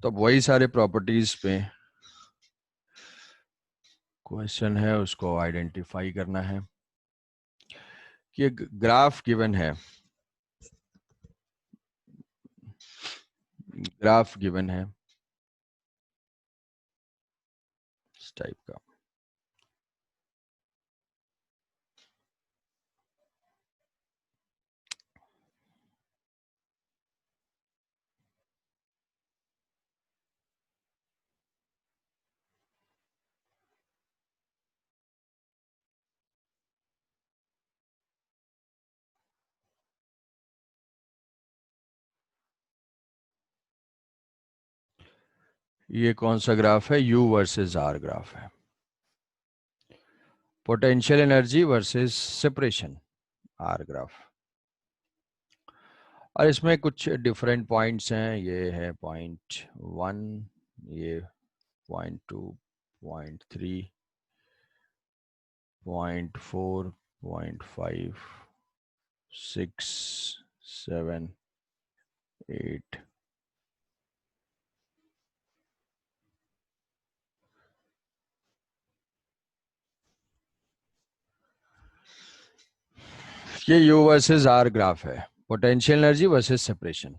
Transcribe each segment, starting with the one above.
तो वही सारे प्रॉपर्टीज पे क्वेश्चन है, उसको आइडेंटिफाई करना है कि एक ग्राफ गिवन है, ग्राफ गिवन है इस टाइप का। ये कौन सा ग्राफ है? U वर्सेस R ग्राफ है। Potential energy versus separation R graph. और इसमें कुछ डिफरेंट पॉइंट्स हैं। ये है पॉइंट 1, ये पॉइंट 2, पॉइंट 3, पॉइंट 4, पॉइंट 5, 6, 7, 8। ये U वर्सेस R ग्राफ है। Potential energy versus separation,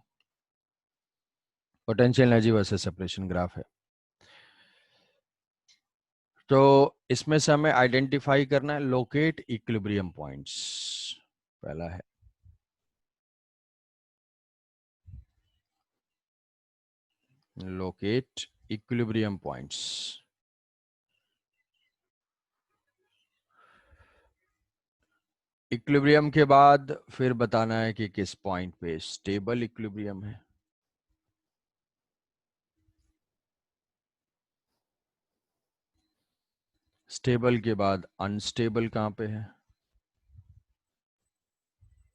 potential energy versus separation graph है। तो इसमें से हमें आइडेंटिफाई करना है लोकेट इक्विलिब्रियम पॉइंट्स। पहला है लोकेट इक्विलिब्रियम पॉइंट्स। इक्विलिब्रियम के बाद फिर बताना है कि किस पॉइंट पे स्टेबल इक्विलिब्रियम है। स्टेबल के बाद अनस्टेबल कहां पे है?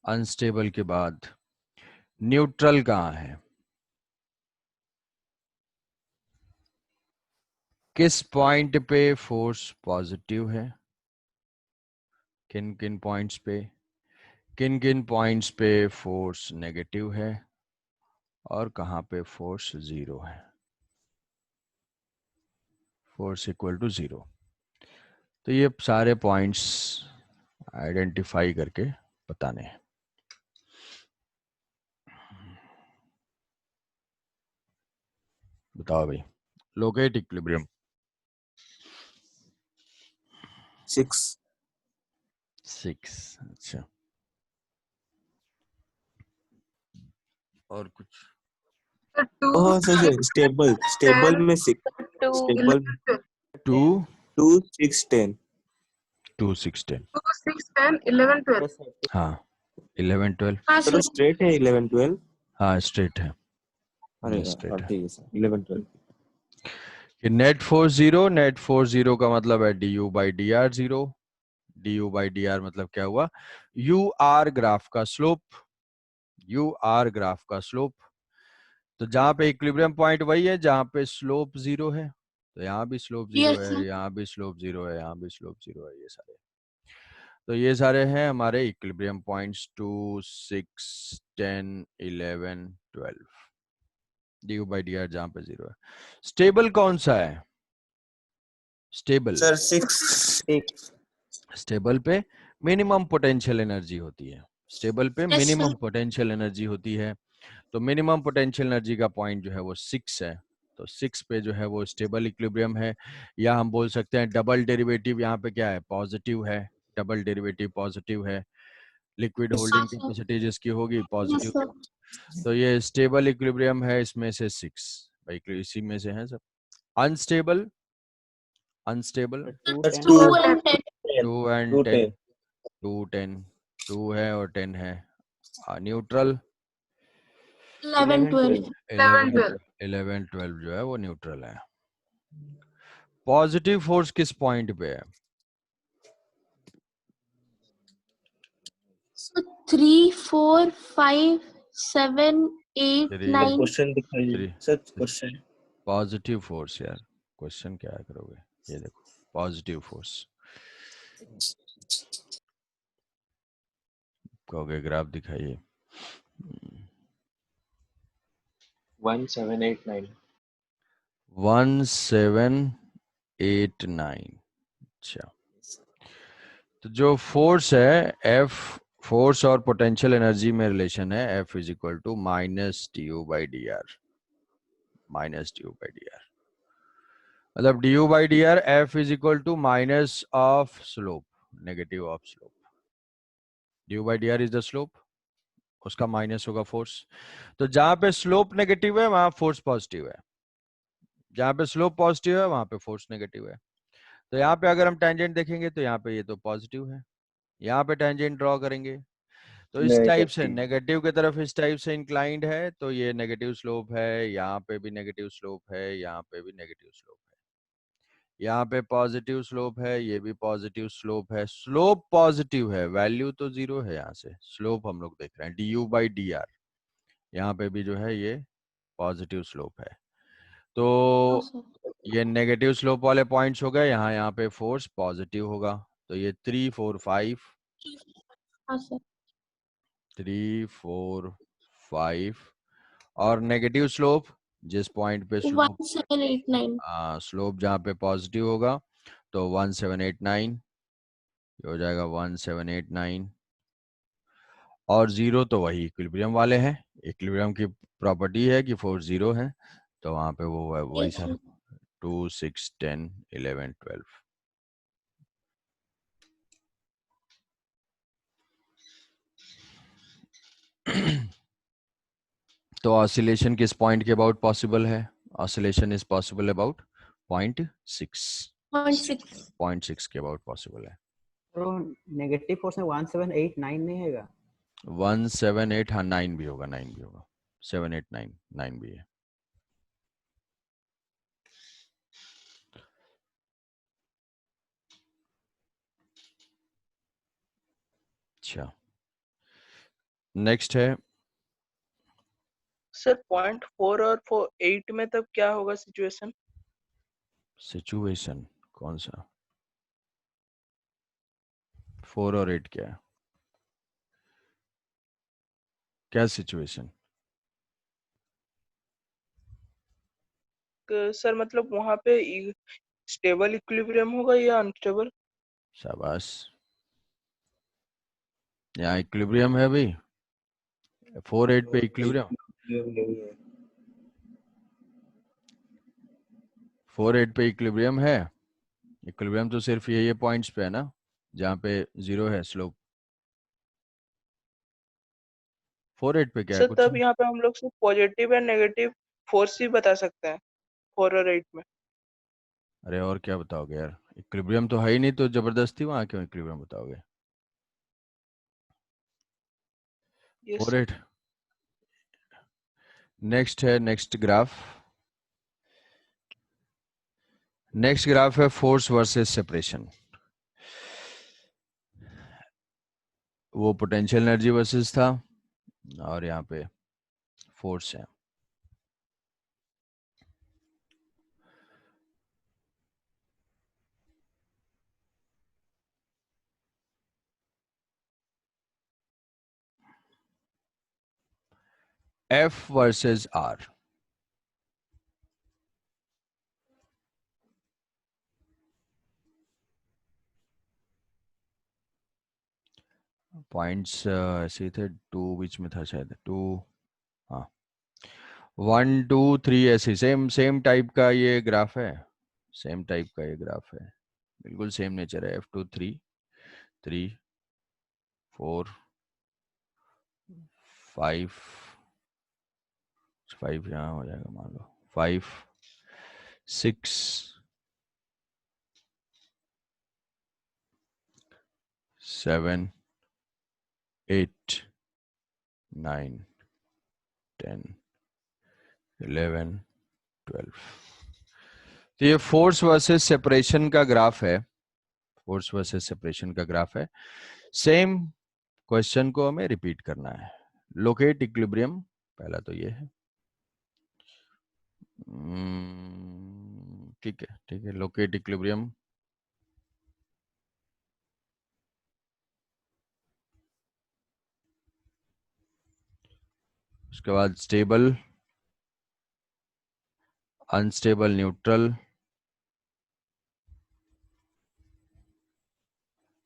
अनस्टेबल के बाद न्यूट्रल कहां है? किस पॉइंट पे फोर्स पॉजिटिव है? किन किन पॉइंट्स पे? किन किन पॉइंट्स पे फोर्स नेगेटिव है? और कहां पे फोर्स जीरो है? Force equal to zero. तो ये सारे पॉइंट्स आइडेंटिफाई करके बताने हैं। बताओ भाई, लोकेट इक्विलिब्रियम। 6। 6, अच्छा। और कुछ? ओह सर स्टेबल स्टेबल में 6 स्टेबल 2, 2 6 10 2, 6, 10। 2, 6, 10, 11, 12। हाँ 11, 12। हाँ सर सर। स्ट्रेट है 11 12। हाँ स्ट्रेट है, अरे ये यार स्ट्रेट है। ठीक है सर 11 12। कि net force zero, net force zero का मतलब है D you by D are zero. D you by D R मतलब क्या हुआ? यू आर ग्राफ का स्लोप, यू आर ग्राफ का स्लोप। तो जहां पे इक्विलिब्रियम पॉइंट वही है जहां पे स्लोप जीरो है, तो यहाँ भी स्लोप जीरो यस है, सर। यहाँ भी स्लोप जीरो है, यहाँ भी स्लोप जीरो है, ये सारे। तो ये सारे हैं हमारे equilibrium points 2, 6, 10, 11, 12। D you by D are जहां पे जीरो है। स्टेबल कौन सा है? स्टेबल, सर 6 स्टेबल पे मिनिमम पोटेंशियल एनर्जी होती है। स्टेबल पे yes minimum sir. Potential energy होती है। तो मिनिमम पोटेंशियल एनर्जी का पॉइंट जो है वो 6 है। तो 6 पे जो है वो स्टेबल इक्विलिब्रियम है। या हम बोल सकते हैं डबल डेरिवेटिव यहाँ पे क्या है? पॉजिटिव है। डबल डेरिवेटिव पॉजिटिव है। लिक्विड हाँ होल्डिंग सर। कैपेसिटी जिसकी होगी यस पॉजिटिव। सर। तो ये स्टेबल इक्विलिब्रियम है, इसमें से 6 भाई इसी में से है सब। Unstable, unstable 2 2 10 and 10। 2 एंड 2 10। 10 2, 10, 2 है और 10 है। न्यूट्रल 11, 11 12। 12। 11, 12। 11, 12 जो है वो न्यूट्रल है। पॉजिटिव फोर्स किस पॉइंट पे है? So 3, 4, 5, 7, 8, 3, 9। क्वेश्चन दिखाइए 3। Sir question. पॉजिटिव फोर्स यार, क्वेश्चन क्या करोगे? ये देखो पॉजिटिव फोर्स कहोगे, ग्राफ दिखाइए। 1789 1789। अच्छा, तो जो फोर्स है एफ, फोर्स और पोटेंशियल एनर्जी में रिलेशन है F is equal to minus D you by D R, minus D you by D R. मतलब D you by D R F is equal to minus of slope, negative of slope. D you by D R is the slope, उसका minus होगा force. तो जहां पे slope negative है वहां force positive है, जहां पे स्लोप पॉजिटिव है वहां पे फोर्स नेगेटिव है। तो यहाँ पे अगर हम टेंजेंट देखेंगे तो यहाँ पे ये तो पॉजिटिव है, यहाँ पे टेंजेंट ड्रॉ करेंगे तो इस टाइप से नेगेटिव। नेगेटिव की तरफ इस टाइप से इंक्लाइंड है, तो ये नेगेटिव स्लोप है, यहाँ पे भी नेगेटिव स्लोप है, यहाँ पे भी नेगेटिव स्लोप है, यहाँ पे पॉजिटिव स्लोप है, ये भी पॉजिटिव स्लोप है। स्लोप पॉजिटिव है, वैल्यू तो जीरो है, यहाँ से स्लोप हम लोग देख रहे हैं D you by D are, यहाँ पे भी जो है ये पॉजिटिव स्लोप है। तो हाँ सर। ये नेगेटिव स्लोप वाले पॉइंट्स हो गए, यहाँ पे फोर्स पॉजिटिव होगा, तो ये 3 4 5, हाँ सर। 3 4 5। और नेगेटिव स्लोप जिस पॉइंट पे स्लोप, 1789। स्लोप जहाँ पे पॉजिटिव होगा तो 1789 हो जाएगा, 1789। और जीरो तो वही इक्विलिब्रियम वाले हैं, इक्विलिब्रियम की प्रॉपर्टी है कि फोर्स जीरो है, तो वहां पे वो वही यस सारे सर। 2 6 10 11 12। तो ऑसिलेशन किस पॉइंट के अबाउट पॉसिबल है? Oscillation is possible about 0.6, 0.6। 0.6 के अबाउट पॉसिबल है। तो नेगेटिव फोर्स में 1789 नहीं हैगा? 178, हाँ 9 भी होगा, 9 भी होगा, 7 8 9, 9 भी है। अच्छा, नेक्स्ट है सर 0.4 और 8 में तब क्या होगा सिचुएशन? सिचुएशन कौन सा, 4 और 8 क्या है, क्या सिचुएशन? सर मतलब वहां पे स्टेबल इक्विलिब्रियम होगा या अनस्टेबल? शाबाश, यहाँ इक्विलिब्रियम है भाई, 4 8 पे इक्विलिब्रियम, 4 8 पे इक्विलिब्रियम है। इक्विलिब्रियम तो सिर्फ ये पॉइंट्स पे है ना जहाँ पे जीरो है स्लोप। 4 8 पे क्या है, सर कुछ तब नहीं। यहाँ पे हम लोग सिर्फ पॉजिटिव या नेगेटिव फोर्स ही बता सकते हैं 4 और 8 में। अरे और क्या बताओगे यार, इक्विलिब्रियम तो है ही नहीं, तो जबरदस्ती वहां क्यों इक्विलिब्रियम बताओगे? Yes 4 sir. 8। नेक्स्ट है, नेक्स्ट ग्राफ, नेक्स्ट ग्राफ है फोर्स वर्सेस सेपरेशन। वो पोटेंशियल एनर्जी वर्सेस था, और यहाँ पे फोर्स है। F versus are. पॉइंट्स ऐसे ही थे, 2 बीच में था शायद, 2, हाँ 1 2 3 ऐसे सेम सेम टाइप का ये ग्राफ है, सेम टाइप का ये ग्राफ है, बिल्कुल सेम नेचर है। F2 3 3 4 5, 5 यहाँ हो जाएगा मान लो, 5 6 7 8 9 10 11 12। तो ये फोर्स वर्सेस सेपरेशन का ग्राफ है, फोर्स वर्सेस सेपरेशन का ग्राफ है। सेम क्वेश्चन को हमें रिपीट करना है। लोकेट इक्विलिब्रियम, पहला तो ये है, ठीक है ठीक है, लोकेट इक्विलिब्रियम। उसके बाद stable unstable neutral,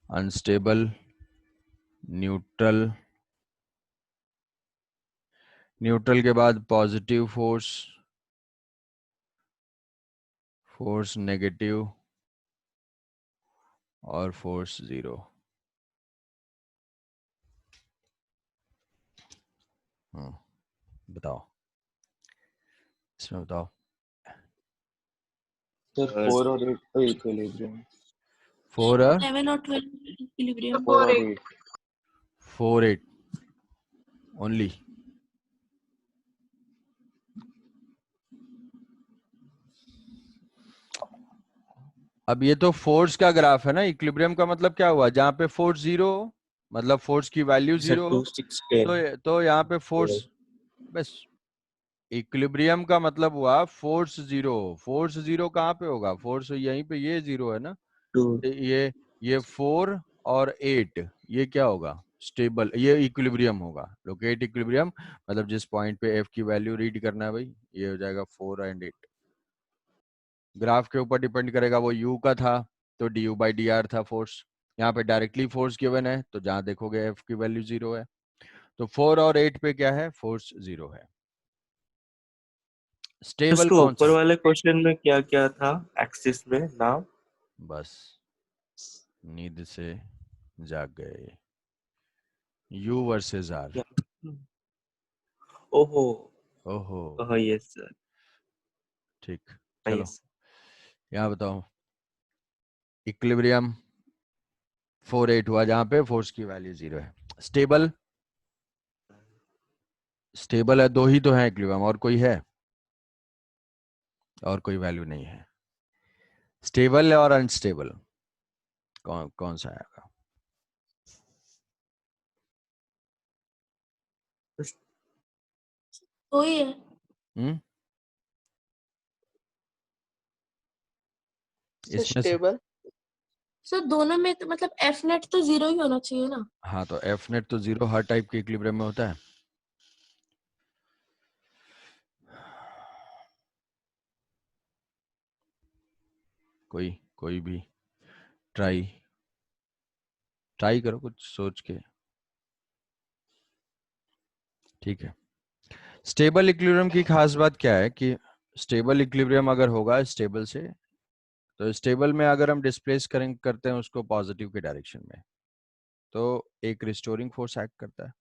unstable neutral, neutral के बाद पॉजिटिव फोर्स, फोर्स नेगेटिव और फोर्स जीरो। बताओ, इसमें बताओ। सर 4 और 8 का इक्विलिब्रियम। 4 और 11 और 12 इक्विलिब्रियम। 4 और 8 4 8 ओनली। अब ये तो फोर्स का ग्राफ है ना, इक्विलिब्रियम का मतलब क्या हुआ, जहां पे फोर्स जीरो मतलब फोर्स की वैल्यू सर जीरो, 2 6 10 तो यहाँ पे फोर्स, बस इक्विलिब्रियम का मतलब हुआ फोर्स जीरो। फोर्स जीरो कहाँ पे होगा, फोर्स यहीं पे, ये जीरो है ना, 2 ये 4 और 8 ये क्या होगा, स्टेबल, ये इक्विलिब्रियम होगा। लोकेट इक्विलिब्रियम मतलब जिस पॉइंट पे एफ की वैल्यू रीड करना है भाई, ये हो जाएगा 4 एंड 8। ग्राफ के ऊपर डिपेंड करेगा, वो यू का था तो D you by D are था फोर्स। यहाँ पे डायरेक्टली फोर्स गिवन है तो जहां देखोगे एफ की वैल्यू जीरो है, तो 4 और 8 पे क्या है, फोर्स जीरो है। स्टेबल उसके कौन सा ऊपर है, वाले क्वेश्चन में क्या क्या था एक्सिस में नाम? बस नींद से जाग गए। U versus r. क्या? ओहो, ओहो, हाँ यस सर, ठीक, चलो नाइस। यहाँ बताओ। इक्विलिब्रियम 4 8 हुआ जहां पे फोर्स की वैल्यू जीरो है। स्टेबल, स्टेबल है, दो ही तो है इक्विलिब्रियम, और कोई है, और कोई वैल्यू नहीं है। स्टेबल और अनस्टेबल कौन कौन सा आएगा, वही है हम्म सर इसमें से, स्टेबल। सर। दोनों में तो मतलब एफ नेट तो जीरो ही होना चाहिए ना। हाँ तो एफ नेट तो जीरो हर टाइप के इक्विलिब्रियम में होता है। कोई कोई भी ट्राई ट्राई करो कुछ सोच के, ठीक है। स्टेबल इक्विलिब्रियम की खास बात क्या है कि स्टेबल इक्विलिब्रियम अगर होगा स्टेबल से, तो स्टेबल में अगर हम डिस्प्लेस करें करते हैं उसको पॉजिटिव के डायरेक्शन में, तो एक रिस्टोरिंग फोर्स एक्ट करता है।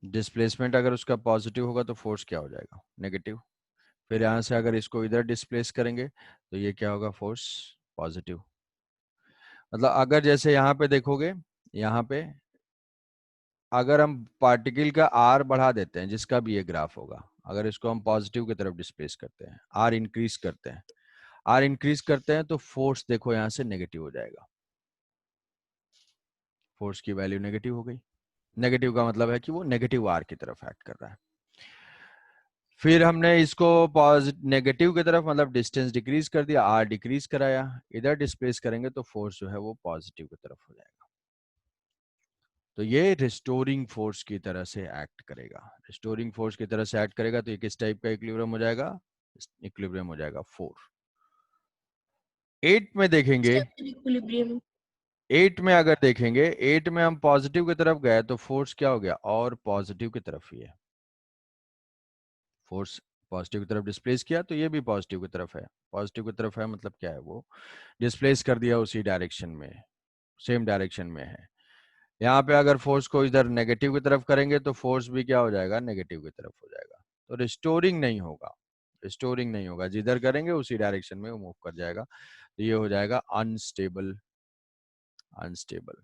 डिस्प्लेसमेंट अगर उसका पॉजिटिव होगा तो फोर्स क्या हो जाएगा, नेगेटिव। फिर यहाँ से अगर इसको इधर डिस्प्लेस करेंगे तो ये क्या होगा, फोर्स पॉजिटिव। मतलब अगर जैसे यहाँ पे देखोगे, यहाँ पे अगर हम पार्टिकल का आर बढ़ा देते हैं, जिसका भी ये ग्राफ होगा, अगर इसको हम पॉजिटिव की तरफ डिस्प्लेस करते हैं, आर इंक्रीज करते हैं, आर इंक्रीज करते हैं तो फोर्स देखो यहाँ से नेगेटिव हो जाएगा, फोर्स की वैल्यू नेगेटिव हो गई। नेगेटिव का मतलब है कि वो नेगेटिव आर की तरफ एक्ट कर रहा है। फिर हमने इसको नेगेटिव की तरफ मतलब डिस्टेंस डिक्रीज कर दिया, आर डिक्रीज कराया, इधर डिस्प्लेस करेंगे तो फोर्स जो है वो पॉजिटिव की तरफ हो जाएगा। तो ये रिस्टोरिंग फोर्स की तरह से एक्ट करेगा, रिस्टोरिंग फोर्स की तरह से एक्ट करेगा। तो ये किस टाइप का इक्विलिब्रियम हो जाएगा, इक्विलिब्रियम हो जाएगा 4। 8 में देखेंगे, इक्विलिब्रियम। 8 में अगर देखेंगे, 8 में हम पॉजिटिव की तरफ गए तो फोर्स क्या हो गया, और पॉजिटिव की तरफ ही है। फोर्स पॉजिटिव की तरफ डिस्प्लेस किया तो ये भी पॉजिटिव की तरफ है, पॉजिटिव की तरफ है मतलब क्या है, वो डिस्प्लेस कर दिया उसी डायरेक्शन में, सेम डायरेक्शन में है। यहाँ पे अगर फोर्स को इधर नेगेटिव की तरफ करेंगे तो फोर्स भी क्या हो जाएगा, नेगेटिव की तरफ हो जाएगा। तो रिस्टोरिंग नहीं होगा, रिस्टोरिंग नहीं होगा, जिधर करेंगे उसी डायरेक्शन में वो मूव कर जाएगा। तो ये हो जाएगा अनस्टेबल, अनस्टेबल।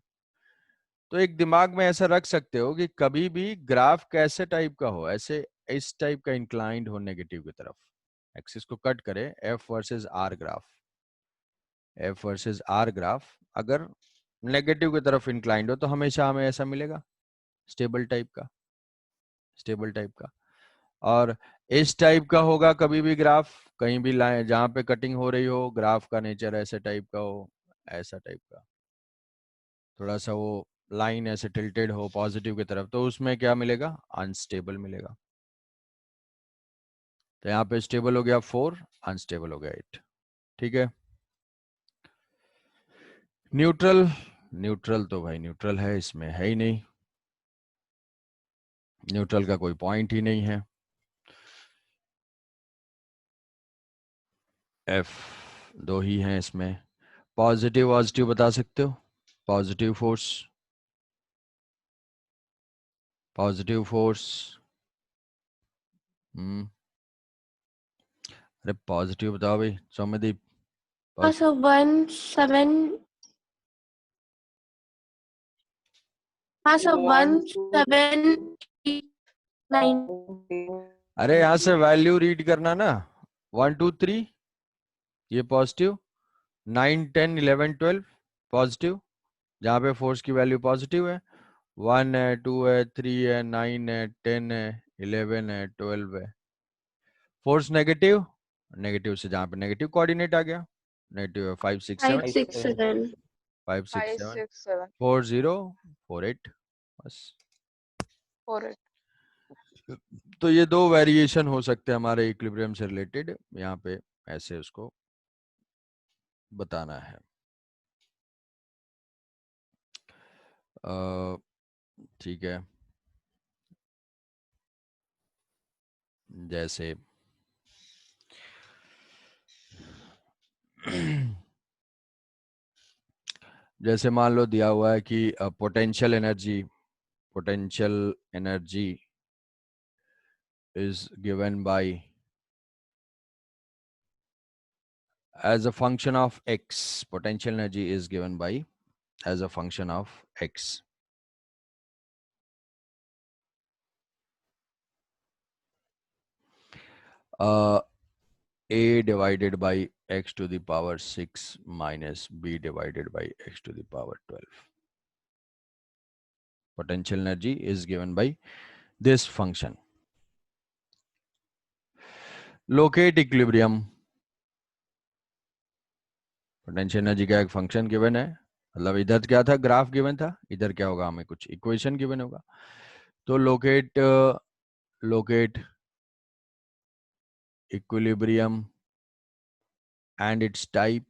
तो एक दिमाग में ऐसा रख सकते हो कि कभी भी ग्राफ कैसे टाइप का हो, ऐसे इस टाइप का इंक्लाइंड हो नेगेटिव की तरफ, एक्सिस को कट करे, f versus r graph, f versus r graph अगर नेगेटिव की तरफ इंक्लाइंड हो तो हमेशा हमें ऐसा मिलेगा, स्टेबल टाइप का, स्टेबल टाइप का। और इस टाइप का होगा कभी भी ग्राफ, कहीं भी लाइन जहां पे कटिंग हो रही हो, ग्राफ का नेचर ऐसे टाइप का हो, ऐसा टाइप का, थोड़ा सा वो लाइन ऐसे टिल्टेड हो पॉजिटिव की तरफ, तो उसमें क्या मिलेगा, अनस्टेबल मिलेगा। तो यहाँ पे स्टेबल हो गया 4, अनस्टेबल हो गया 8। ठीक है। न्यूट्रल, न्यूट्रल तो भाई न्यूट्रल है, इसमें है ही नहीं, न्यूट्रल का कोई पॉइंट ही नहीं है। एफ दो ही हैं इसमें। पॉजिटिव पॉजिटिव बता सकते हो? Positive force, positive force. अरे पॉजिटिव बताओ भाई सौम्यदीप। हाँ सर 17, हाँ सर 1789। अरे यहाँ से वैल्यू रीड करना ना, 1 2 3 ये पॉजिटिव, 9 10 11 12 पॉजिटिव, जहाँ पे फोर्स की वैल्यू पॉजिटिव है। 1 है, 2 है, 3 है, 9 है, 10 है, 11 है, 12 है। फोर्स नेगेटिव, नेगेटिव से जहाँ पे नेगेटिव कोऑर्डिनेट आ गया, नेगेटिव 5 6 7 5 6 7 5 6 5 7 6 7 4 0 4 8 बस। 4 8। तो ये दो वेरिएशन हो सकते हैं हमारे इक्विलिब्रियम से रिलेटेड, यहाँ पे ऐसे उसको बताना है। ठीक है, जैसे जैसे मान लो दिया हुआ है कि potential energy is given by as a function of x. Potential energy is given by as a function of x. A divided by x to the power 6 minus b divided by x to the power 12. Potential energy is given by this function. Locate equilibrium. Potential energy का एक function given है, मतलब इधर क्या था, graph given था, इधर क्या होगा, हमें कुछ इक्वेशन गिवन होगा। तो locate equilibrium and its type.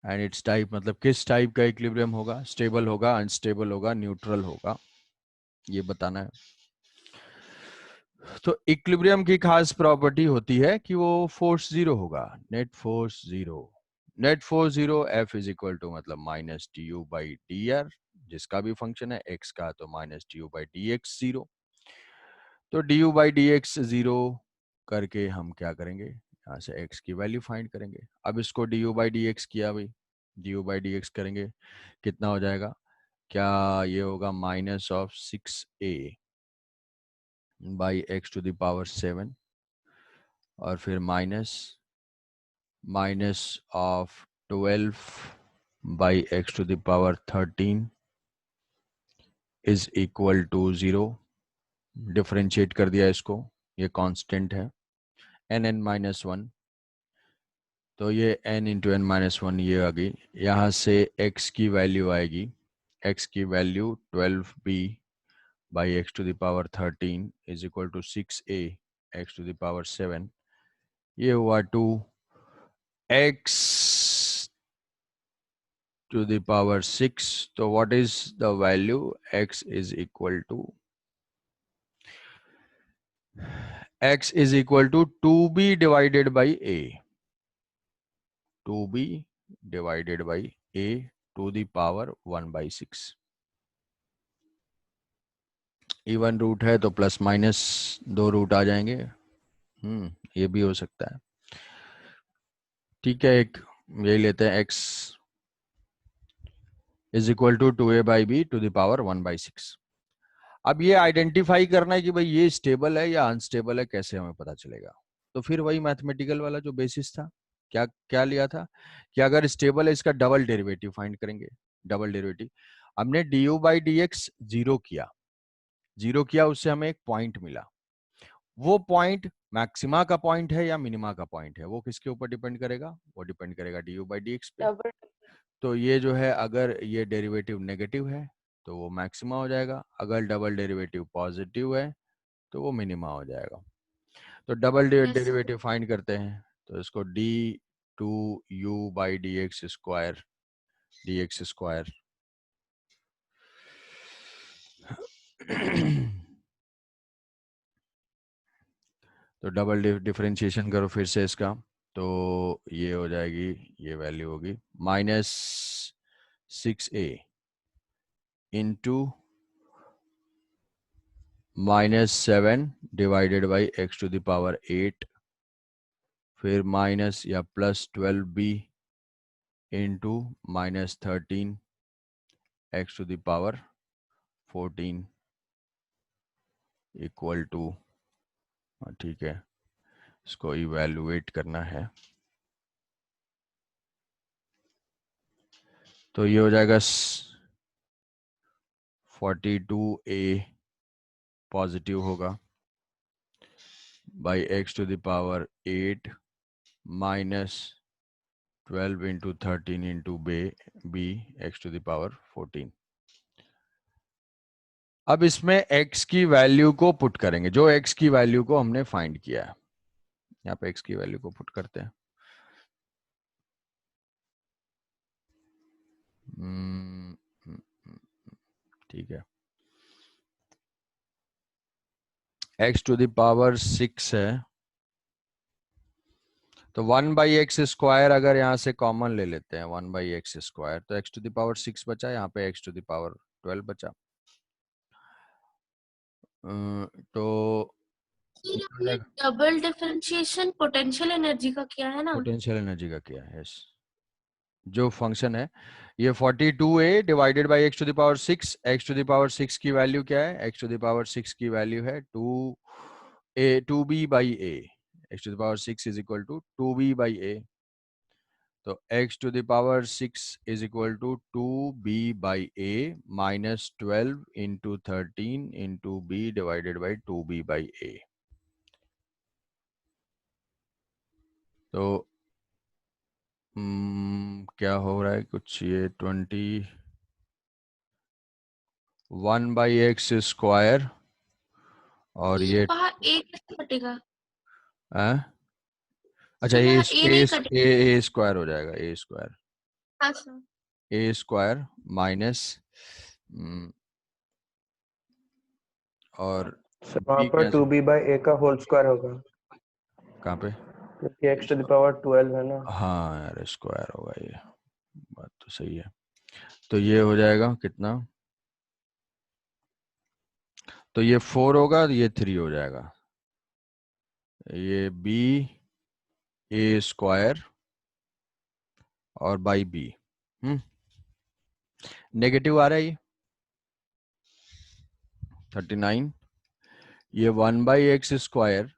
And its type मतलब किस टाइप का इक्विलिब्रियम होगा, स्टेबल होगा, अनस्टेबल होगा, न्यूट्रल होगा, ये बताना है। तो इक्विलिब्रियम की खास प्रॉपर्टी होती है कि वो फोर्स जीरो होगा, net force zero. Net force zero, F is equal to मतलब minus D you by D R, जिसका भी फंक्शन है एक्स का, तो minus D you by D X zero. तो D you by D X zero करके हम क्या करेंगे, यहाँ से x की वैल्यू फाइंड करेंगे। अब इसको d you by D x किया भाई, d you by D x करेंगे, कितना हो जाएगा, क्या ये होगा minus of 6a by x to the power 7, और फिर minus of 12 by x to the power 13 is equal to 0। Differentiate कर दिया इसको, ये कांस्टेंट है, n -1, तो ये n into n minus one ये आ गई। यहाँ से x की वैल्यू आएगी, x की value 12b by x to the power 13 is equal to 6a x to the power 7, ये हुआ 2x to the power 6। तो what is the value, x is equal to 2b divided by a, 2b divided by a to the power 1/6। Even root है तो plus minus 2 root आ जाएंगे, ये भी हो सकता है। ठीक है, एक यही लेते हैं, x is equal to 2a by b to the power 1/6। अब ये आइडेंटिफाई करना है कि भाई ये स्टेबल है या अनस्टेबल है, कैसे हमें पता चलेगा। तो फिर वही मैथमेटिकल वाला जो बेसिस था, क्या क्या लिया था कि अगर स्टेबल है इसका डबल डेरिवेटिव फाइंड करेंगे। डबल डेरिवेटिव हमने D you by D X zero किया, उससे हमें एक पॉइंट मिला। वो पॉइंट मैक्सिमा का पॉइंट है या मिनिमा का पॉइंट है, वो किसके ऊपर डिपेंड करेगा, वो डिपेंड करेगा D you by D x पे। डबल तो ये जो है, अगर ये डेरिवेटिव नेगेटिव है तो वो मैक्सिमा हो जाएगा, अगर डबल डेरिवेटिव पॉजिटिव है तो वो मिनिमा हो जाएगा। तो double Yes, sir. Derivative find करते हैं, तो इसको d2u बाई dx स्क्वायर तो डबल डिफरेंशिएशन करो फिर से इसका, तो ये हो जाएगी, ये वैल्यू होगी -6a into -7 divided by x to the power 8, फिर माइनस या +12b into -13 x to the power 14 equal to, ठीक है, इसको इवैल्यूएट करना है। तो ये हो जाएगा 42a पॉजिटिव होगा by x to the power 8 -12 into 13 into b x to the power 14। अब इसमें x की वैल्यू को पुट करेंगे, जो x की वैल्यू को हमने फाइंड किया है। यहाँ पे x की वैल्यू को पुट करते हैं। ठीक है, x टू द पावर 6 है, तो 1/x स्क्वायर अगर यहाँ से कॉमन ले लेते हैं 1/x स्क्वायर, तो x टू द पावर 6 बचा, यहाँ पे x टू द पावर 12 बचा। तो डबल डिफरेंशिएशन पोटेंशियल एनर्जी का क्या है ना? पोटेंशियल एनर्जी का क्या है? यस, जो फंक्शन है ये 42a divided by x to the power 6, x to the power 6 की वैल्यू क्या है? x टू द पावर 6 की वैल्यू है 2b by a, x to the power 6 is equal to 2b by a, तो x to the power 6 is equal to 2b by a minus 12 into 13 into b divided by 2b by a। तो क्या हो रहा है कुछ, ये 21/x square और ये बाहर a कैसे कटेगा? अच्छा, सर ए यहाँ a नहीं कटेगा। ए स्क्वायर हो जाएगा, ए स्क्वायर, हाँ सर। ए स्क्वायर माइनस और सर वहाँ b पर कैसे, 2b/a का होल स्क्वायर होगा कहाँ पे? क्योंकि x टू द पावर 12 है ना। हाँ यार, स्क्वायर होगा, ये बात तो सही है। तो ये हो जाएगा कितना, तो ये 4 होगा, ये 3 हो जाएगा, ये b a स्क्वायर और बाई b, नेगेटिव आ रहा है ये 39, ये 1/x स्क्वायर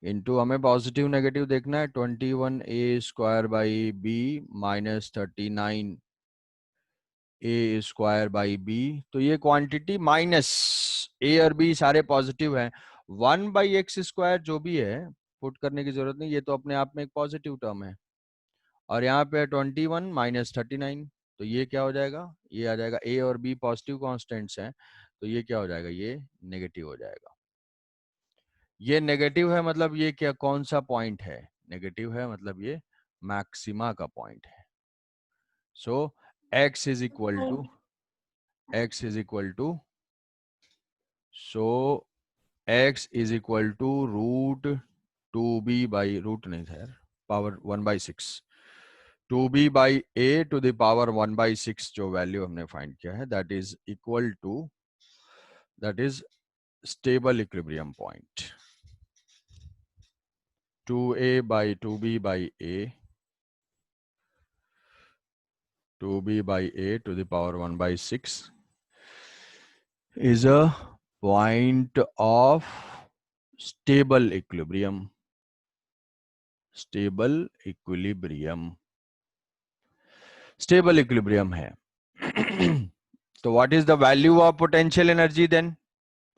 इंटू, हमें पॉजिटिव नेगेटिव देखना है, 21a square by b minus 39 a square by b, तो ये क्वांटिटी माइनस ए और बी सारे पॉजिटिव हैं। 1/x स्क्वायर जो भी है पुट करने की जरूरत नहीं, ये तो अपने आप में एक पॉजिटिव टर्म है, और यहाँ पे 21 माइनस 39, तो ये क्या हो जाएगा, ये आ जाएगा, ए और बी पॉजिटिव कॉन्स्टेंट्स हैं, तो ये क्या हो जाएगा, ये नेगेटिव हो जाएगा। ये नेगेटिव है मतलब ये क्या, कौन सा पॉइंट है? नेगेटिव है मतलब ये मैक्सिमा का पॉइंट है। So x is equal to, x is equal to, so x is equal to root 2b by, root नहीं था यार, power 1/6, 2b by a to the power 1/6, जो वैल्यू हमने फाइंड किया है, that is equal to, that is stable equilibrium point, 2a by 2b by a, 2b by a to the power 1/6 is a point of stable equilibrium. Stable equilibrium. Stable equilibrium है। तो what is the value of potential energy then?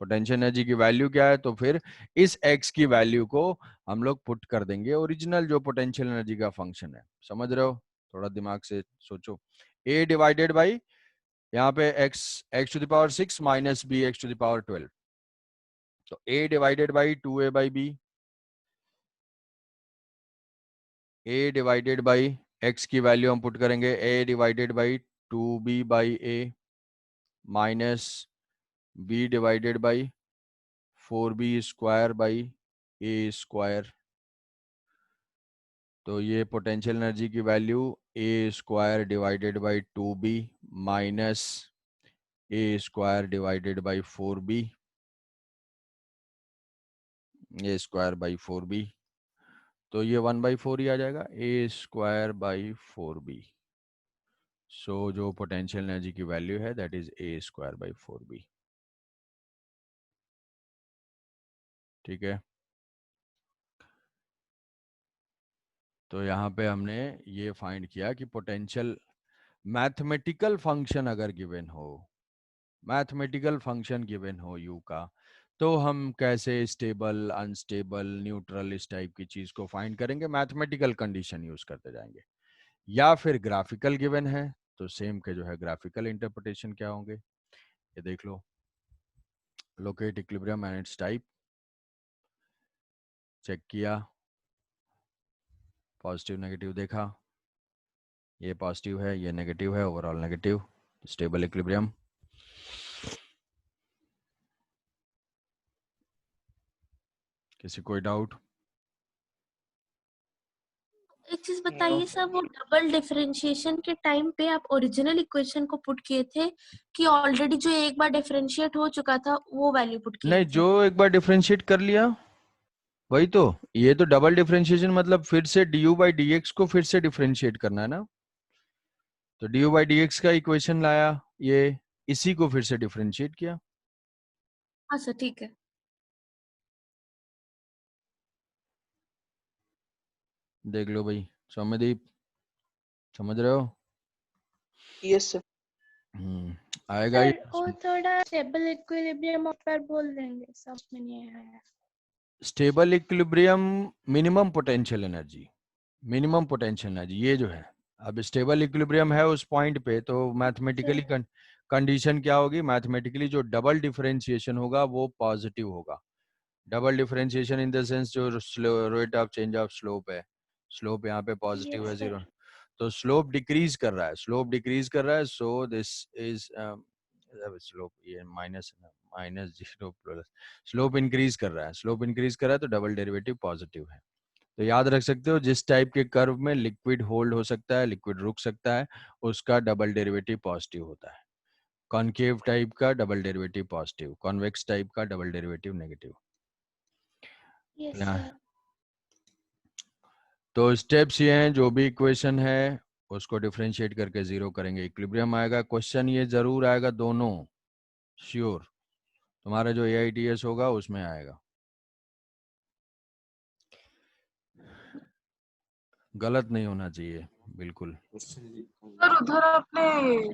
Potential energy की value क्या है? तो फिर इस x की value को हम लोग पुट कर देंगे ओरिजिनल जो पोटेंशियल एनर्जी का फंक्शन है। समझ रहे हो? थोड़ा दिमाग से सोचो। a डिवाइडेड बाई यहाँ पे x to the power 6 minus b x to the power 12, तो A divided by 2A by B, A divided by x की वैल्यू हम पुट करेंगे A divided by 2B by A minus B divided by 4B square by A square. तो ये potential energy की value A square divided by 2B minus A square divided by 4B, A square by 4B। तो ये 1/4 ही आ जाएगा, A square by 4B। सो जो potential energy की value है that is A square by 4B। ठीक है, तो यहाँ पे हमने ये फाइंड किया कि पोटेंशियल मैथमेटिकल फंक्शन अगर गिवन हो, मैथमेटिकल फंक्शन गिवन हो u का, तो हम कैसे स्टेबल, अनस्टेबल, न्यूट्रल इस टाइप की चीज को फाइंड करेंगे, मैथमेटिकल कंडीशन यूज करते जाएंगे। या फिर ग्राफिकल गिवन है तो सेम के जो है ग्राफिकल इंटरप्रिटेशन क्या होंगे, ये देख लो। Locate equilibrium and its type, check किया, पॉजिटिव नेगेटिव देखा, ये पॉजिटिव है ये नेगेटिव है, ओवरऑल नेगेटिव, स्टेबल इक्विलिब्रियम। किसी कोई डाउट? एक चीज बताइए सर, वो डबल डिफरेंशिएशन के टाइम पे आप ओरिजिनल इक्वेशन को पुट किए थे कि ऑलरेडी जो एक बार डिफरेंशिएट हो चुका था वो वैल्यू पुट किए नहीं, थे? जो एक बार डिफरेंशिएट कर लिया वही तो। ये तो डबल डिफरेंशिएशन मतलब फिर से du बाई dx को फिर से डिफरेंशिएट करना है ना। तो du बाई dx का इक्वेशन लाया, ये इसी को फिर से डिफरेंशिएट किया। हाँ सर ठीक है। देख लो भाई, सौम्यदीप समझ रहे हो? Yes sir. आएगा ही। सर वो थोड़ा स्टेबल इक्विलिब्रियम पर बोल देंगे, समझ में नहीं आया। Stable equilibrium minimum potential energy, minimum potential energy ये जो है, अब स्टेबल इक्विलिब्रियम है उस पॉइंट पे, तो मैथमेटिकली कंडीशन क्या होगी, मैथमेटिकली जो डबल डिफरेंशिएशन होगा वो पॉजिटिव होगा। Double differentiation in the sense जो rate of change of slope है, स्लोप यहाँ पे पॉजिटिव है Yes, 0, तो स्लोप डिक्रीज कर रहा है, स्लोप डिक्रीज कर रहा है, सो दिस इज स्लोप, ये minus minus 0 plus, slope increase कर रहा है, स्लोप इंक्रीज कर रहा है तो डबल डेरिवेटिव पॉजिटिव है। तो याद रख सकते हो, जिस टाइप के कर्व में लिक्विड होल्ड हो सकता है, लिक्विड रुक सकता है, उसका डबल डेरिवेटिव पॉजिटिव होता है। कॉनकेव टाइप का double derivative positive, convex type का डबल डेरिवेटिव नेगेटिव। yes यहाँ sir. तो स्टेप्स ये हैं, जो भी इक्वेशन है उसको डिफरेंशिएट करके 0 करेंगे, इक्विलिब्रियम आएगा। क्वेश्चन ये जरूर आएगा दोनों, श्योर, तुम्हारा जो AITS होगा उसमें आएगा, गलत नहीं होना चाहिए बिल्कुल। सर उधर आपने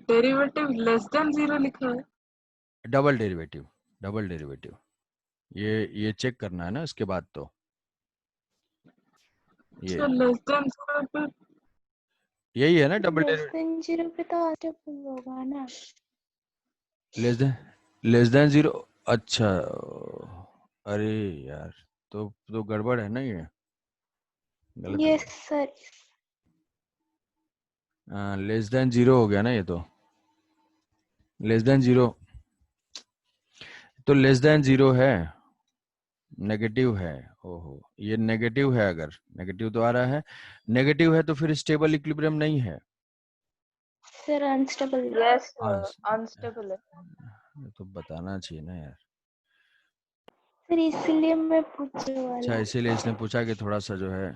डेरिवेटिव लेस देन 0 लिखा है। डबल डेरिवेटिव, डबल डेरिवेटिव, ये चेक करना है ना इसके बाद। तो ये सर लेस देन 0 पे यही है ना डबल लेस डेरिवेटिव, देन 0 पे तो ऑटोपल होगा ना। Less than 0। अच्छा, अरे यार, तो गड़बड़ है ना, ये गलत है। Yes sir. लेस देन 0 हो गया ना ये, तो लेस देन 0, तो लेस देन 0 है, नेगेटिव है। ओहो, ये नेगेटिव है, अगर नेगेटिव तो आ रहा है, नेगेटिव है तो फिर स्टेबल इक्विलिब्रियम नहीं है सर अनस्टेबल। यस अनस्टेबल है। ये तो बताना चाहिए ना यार। सर इसलिए मैं पूछने अच्छा, वाला। इसीलिए इसने पूछा कि थोड़ा सा जो है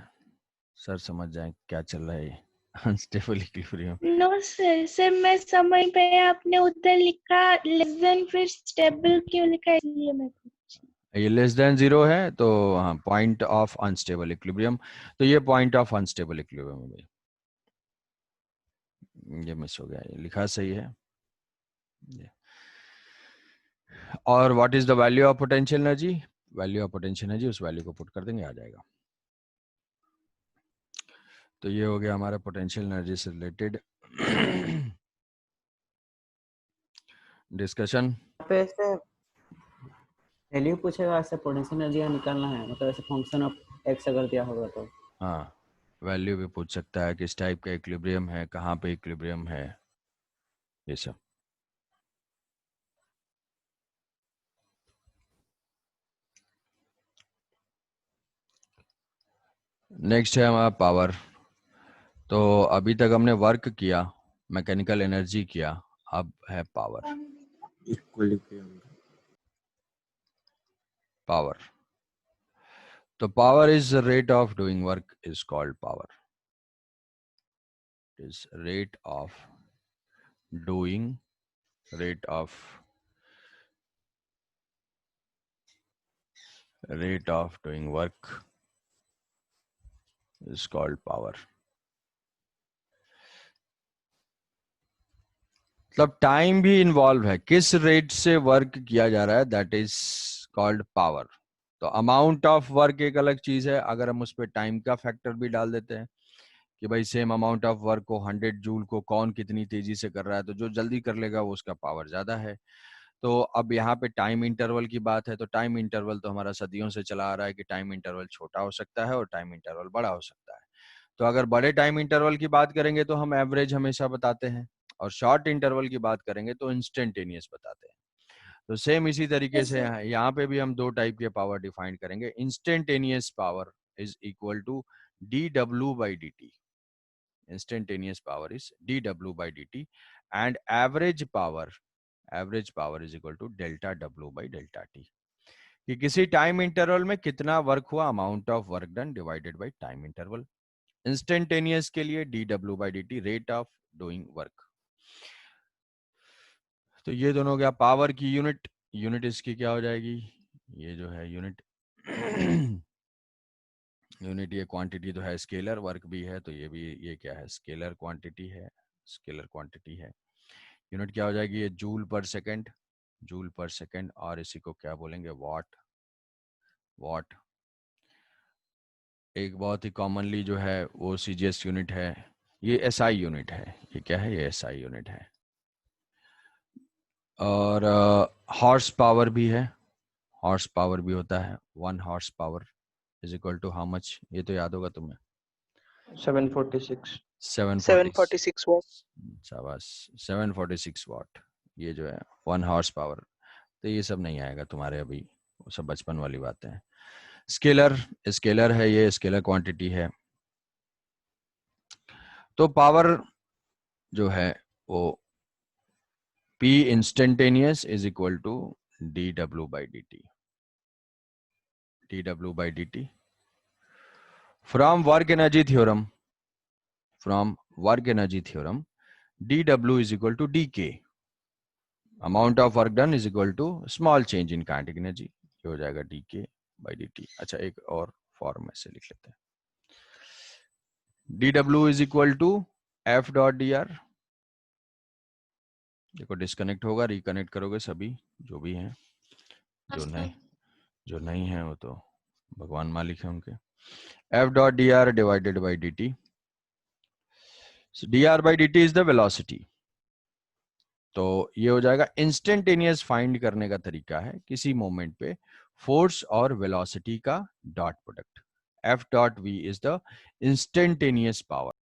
सर समझ जाए क्या चल रहा है, unstable equilibrium. No sir, sir मैं समय पे आपने उधर लिखा लेस देन फिर स्टेबल क्यों लिखा, इसलिए मैं पूछी। ये लेस देन 0 है तो हाँ, पॉइंट ऑफ अनस्टेबल इक्विलिब्रियम, तो ये पॉइंट ऑफ अनस्टेबल इक्विलिब्रियम है भाई, ये मिस हो गया, ये लिखा सही है। और what is the value of potential energy, value of potential energy, उस वैल्यू को पुट कर देंगे, आ जाएगा। तो ये हो गया हमारा पोटेंशियल एनर्जी से रिलेटेड डिस्कशन। पे से वैल्यू पूछेगा, ऐसे पोटेंशियल एनर्जी का निकालना है, मतलब ऐसे फंक्शन ऑफ एक्स अगर दिया होगा तो। हाँ, वैल्यू भी पूछ सकता है, किस टाइप का इक्विलिब्रियम है, कहाँ पे इक्विलिब्रियम है, ये सब। नेक्स्ट है हमारा पावर। तो अभी तक हमने वर्क किया, मैकेनिकल एनर्जी किया, अब है पावर। इक्विलिब्रियम। पावर, तो power is rate of doing work is called power, is rate of doing, rate of doing work is called power. मतलब टाइम भी इन्वॉल्व है, किस रेट से वर्क किया जा रहा है, दैट इज कॉल्ड पावर। तो अमाउंट ऑफ वर्क एक अलग चीज है, अगर हम उस पर टाइम का फैक्टर भी डाल देते हैं कि भाई सेम अमाउंट ऑफ वर्क को 100 जूल को कौन कितनी तेजी से कर रहा है, तो जो जल्दी कर लेगा वो उसका पावर ज्यादा है। तो अब यहाँ पे टाइम इंटरवल की बात है, तो टाइम इंटरवल तो हमारा सदियों से चला आ रहा है कि टाइम इंटरवल छोटा हो सकता है और टाइम इंटरवल बड़ा हो सकता है। तो अगर बड़े टाइम इंटरवल की बात करेंगे तो हम एवरेज हमेशा बताते हैं, और शॉर्ट इंटरवल की बात करेंगे तो इंस्टेंटेनियस बताते हैं। तो सेम इसी तरीके से यहाँ पे भी हम दो टाइप के पावर डिफाइन करेंगे। Instantaneous power is equal to dw/dt, instantaneous power is dw/dt, and average power is equal to delta w/delta t, कि किसी टाइम इंटरवल में कितना वर्क हुआ, amount of work done divided by time interval. Instantaneous के लिए dw/dt, rate of doing work. तो ये दोनों हो गया पावर की यूनिट। यूनिट इसकी क्या हो जाएगी, ये जो है यूनिट यूनिट, ये क्वांटिटी तो है, स्केलर वर्क भी है, तो ये भी, ये क्या है, स्केलर क्वांटिटी है, स्केलर क्वांटिटी है। यूनिट क्या हो जाएगी, ये जूल पर सेकंड, जूल पर सेकंड, और इसी को क्या बोलेंगे, वाट। वाट एक बहुत ही कॉमनली जो है वो सीजीएस यूनिट है, ये एसआई यूनिट है, ये क्या है, ये एसआई यूनिट है। और हॉर्स पावर भी है, हॉर्स पावर भी होता है, 1 horse power is equal to how much, ये तो याद होगा तुम्हें, 746 746 वाट। शाबाश, 746 वाट, ये जो है 1 हॉर्स पावर। तो ये सब नहीं आएगा तुम्हारे अभी, वो सब बचपन वाली बातें हैं। स्केलर, स्केलर है, ये स्केलर क्वांटिटी है। तो पावर जो है वो P instantaneous is equal to dw/dt, dw/dt from work energy theorem, dw is equal to dk, amount of work done is equal to small change in kinetic energy, ये हो जाएगा dk/dt। अच्छा, एक और फॉर्म ऐसे लिख लेते हैं, dw is equal to f.dr। देखो डिस्कनेक्ट होगा, रिकनेक्ट करोगे सभी जो भी हैं, जो नहीं है वो तो भगवान मालिक है उनके। f.dr divided by dt, so dr/dt is the velocity। तो ये हो जाएगा इंस्टेंटेनियस फाइंड करने का तरीका है किसी मोमेंट पे फोर्स और वेलोसिटी का dot product. f.v is the instantaneous power।